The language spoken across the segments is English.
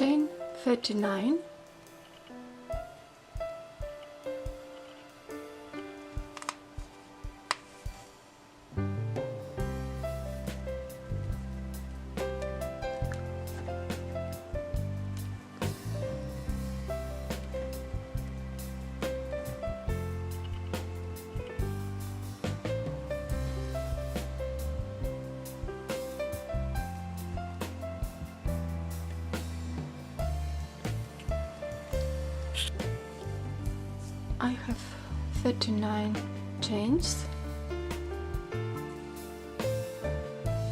chain 39, I have 39 chains,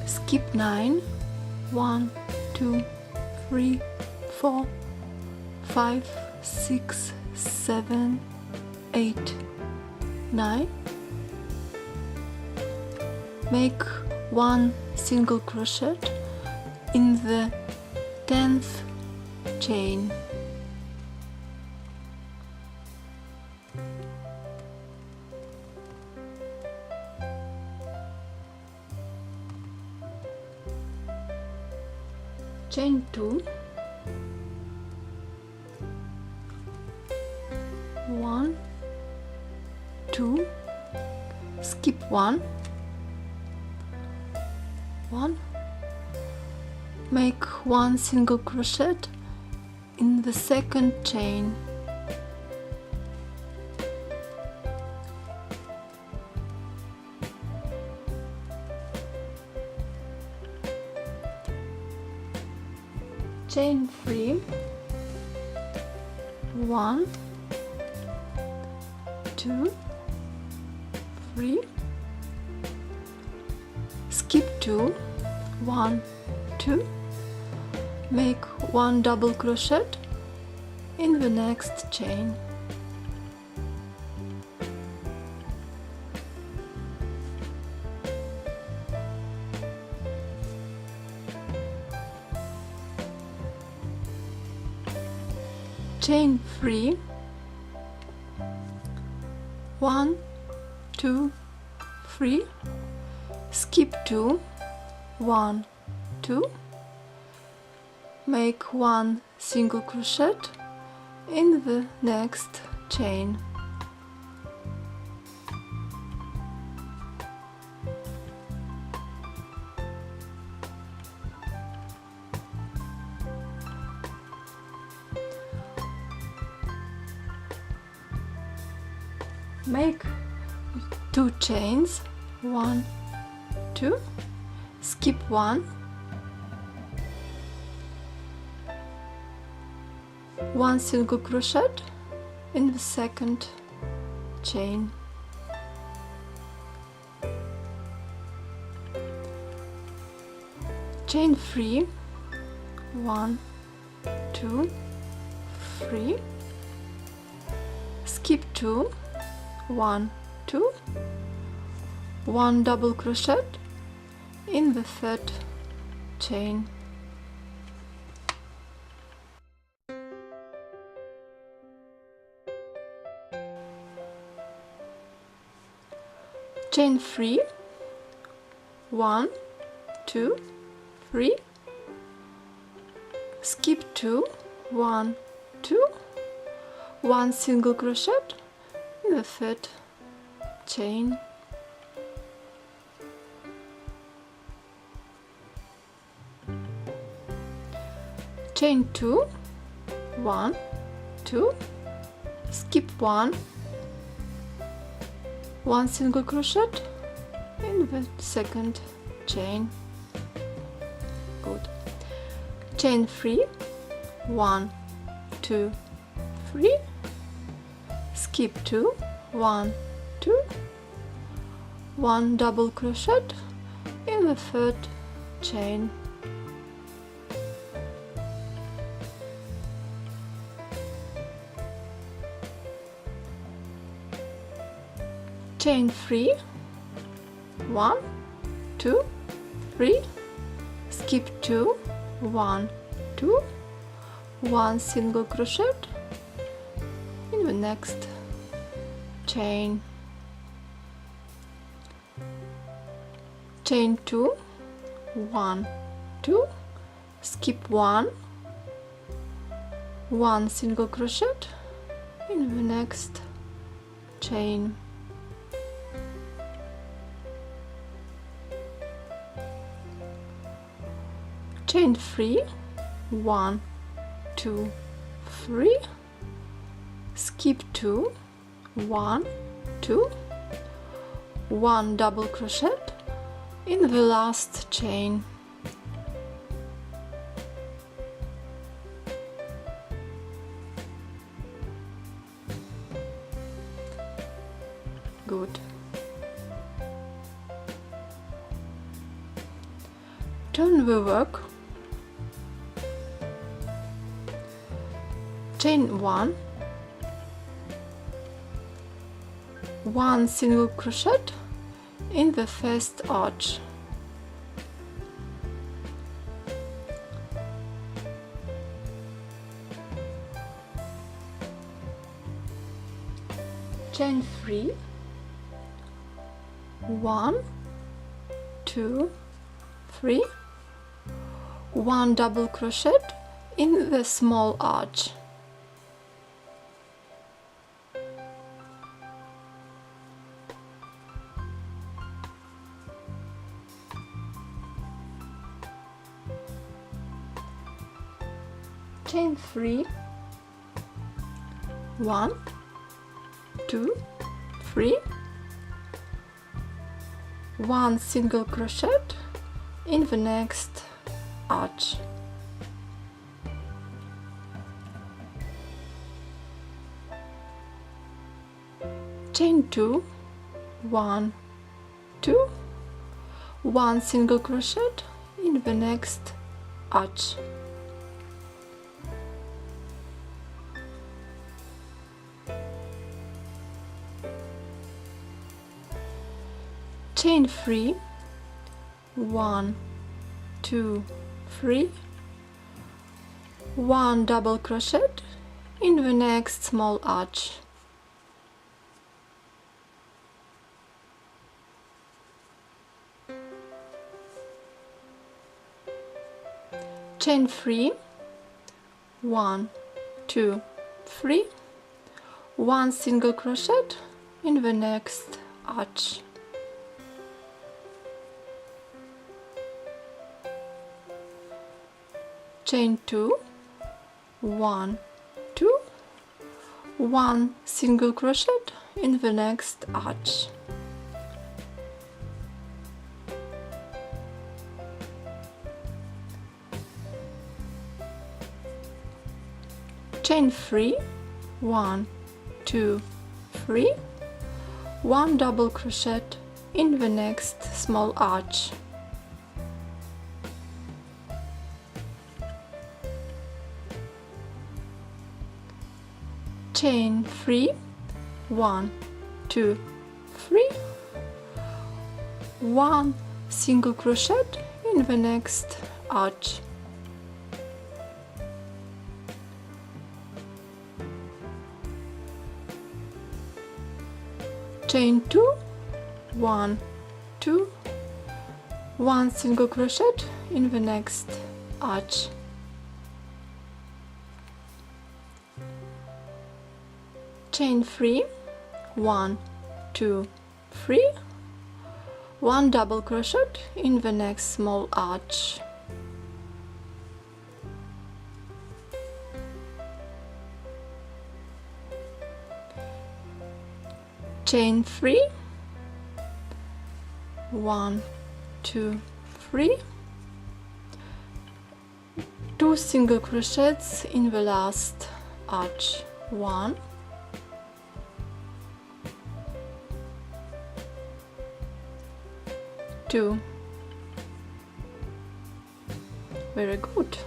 skip 9, 1, 2, 3, 4, 5, 6, 7, 8, 9, make one single crochet in the 10th chain. Chain 2, 1, 2, skip 1, 1, make one single crochet in the second chain. Chain 3, 1, 2, 3, skip 2, 1, 2, make one double crochet in the next chain. Chain 3, 1, 2, 3, skip 2, 1, 2, make one single crochet in the next chain. Make 2 chains, 1, 2, skip 1, 1 single crochet in the second chain. Chain 3, 1, 2, 3, skip 2, 1, 2, 1 double crochet in the third chain. Chain 3, 1, 2, 3, skip 2, 1, 2, 1 single crochet in the third chain. Chain 2, 1, 2, skip 1, 1 single crochet in the second chain. Good. Chain 3, 1, 2, 3, skip 2, 1, 2, 1 double crochet in the third chain. Chain 3, 1, 2, 3, skip 2, 1, 2, 1 single crochet in the next chain. Chain 2, 1, 2, skip 1, 1 single crochet in the next chain. Chain 3, 1, 2, 3, skip 2, 1, 2, 1 double crochet in the last chain. Good. Turn the work. Chain 1, 1 single crochet in the first arch. Chain 3, 1, 2, 3, 1 double crochet in the small arch. Chain 3, 1, 2, 3, 1 single crochet in the next arch. Chain 2, 1, 2, 1 single crochet in the next arch. Chain 3, 1, 2, 3, 1 double crochet in the next small arch. Chain 3, 1, 2, 3, 1 single crochet in the next arch. Chain 2, 1, 2, 1 single crochet in the next arch. Chain 3, 1, 2, 3, 1 double crochet in the next small arch. Chain 3, 1, 2, 3, 1 single crochet in the next arch. Chain 2, 1, 2, 1 single crochet in the next arch. Chain 3, 1, 2, 3, 1 double crochet in the next small arch. Chain 3, 1, 2, 3, 2 single crochets in the last arch. 1, 2. Very good.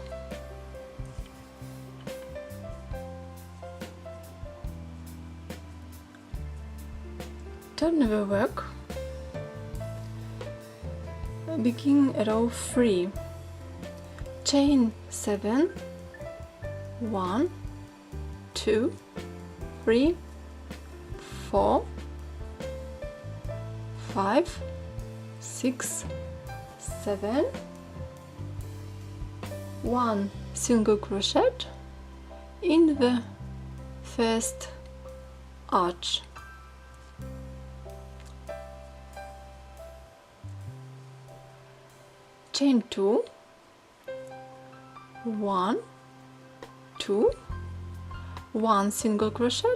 Turn the work. Begin row 3. Chain 7, 1, 2, 3, 4, 5, 6, 7, 1 single crochet in the first arch. Chain 2, 1, 2, 1 single crochet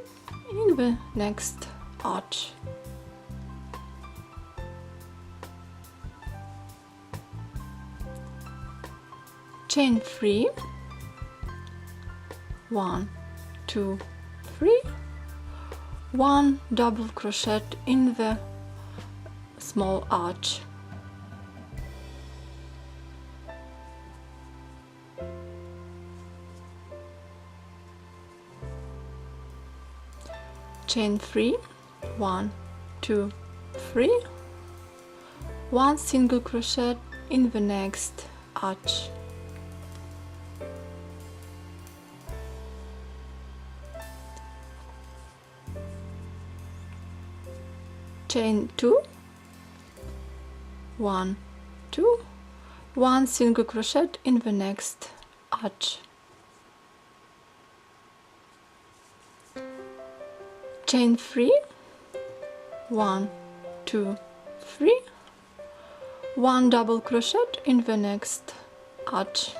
in the next arch. Chain 3, 1, 2, 3, 1 double crochet in the small arch. Chain 3, 1, 2, 3, 1 single crochet in the next arch. Chain 2, 1, 2, 1 single crochet in the next arch. Chain 3, 1, 2, 3, 1 double crochet in the next arch.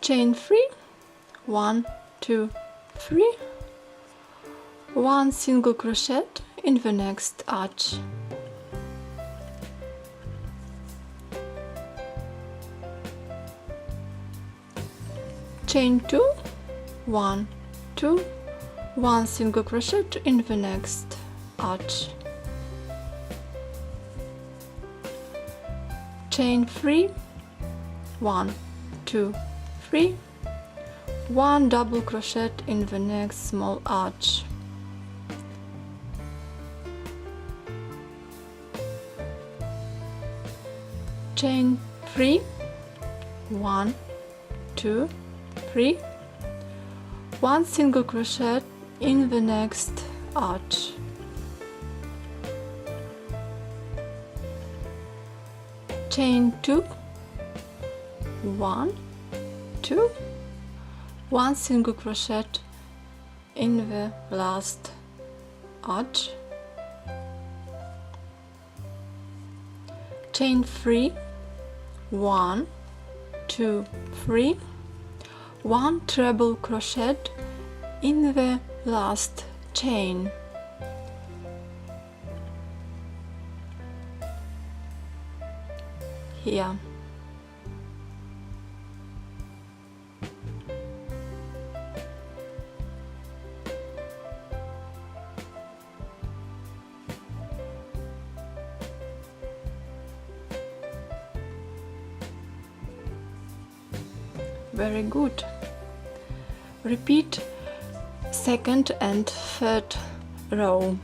Chain 3, 1, 2, 3, 1 single crochet in the next arch. Chain 2, 1, 2, 1 single crochet in the next arch. Chain 3, 1, 2, 3, 1 double crochet in the next small arch. Chain 3, 1, 2, 3, 1 single crochet in the next arch. Chain 2, 1, 2, 1 single crochet in the last arch. Chain 3, 1, 2, 3, 1 treble crochet in the last chain. Here. Very good. Repeat second and third row.